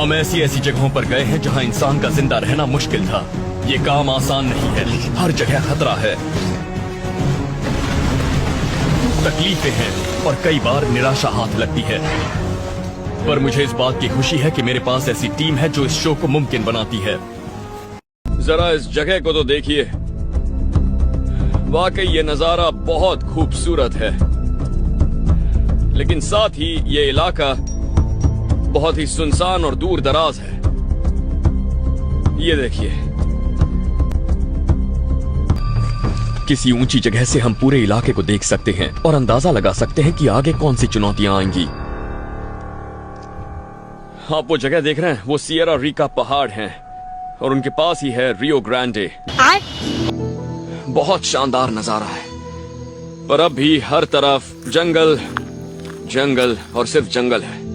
हम ऐसी ऐसी जगहों पर गए हैं जहां इंसान का जिंदा रहना मुश्किल था। ये काम आसान नहीं है, हर जगह खतरा है, तकलीफें हैं और कई बार निराशा हाथ लगती है। पर मुझे इस बात की खुशी है कि मेरे पास ऐसी टीम है जो इस शो को मुमकिन बनाती है। जरा इस जगह को तो देखिए, वाकई ये नजारा बहुत खूबसूरत है, लेकिन साथ ही ये इलाका बहुत ही सुनसान और दूर दराज है। ये देखिए, किसी ऊंची जगह से हम पूरे इलाके को देख सकते हैं और अंदाजा लगा सकते हैं कि आगे कौन सी चुनौतियां आएंगी। आप वो जगह देख रहे हैं, वो सियरा रिका पहाड़ हैं और उनके पास ही है रियो ग्रांडे। बहुत शानदार नजारा है, पर अब भी हर तरफ जंगल जंगल और सिर्फ जंगल है।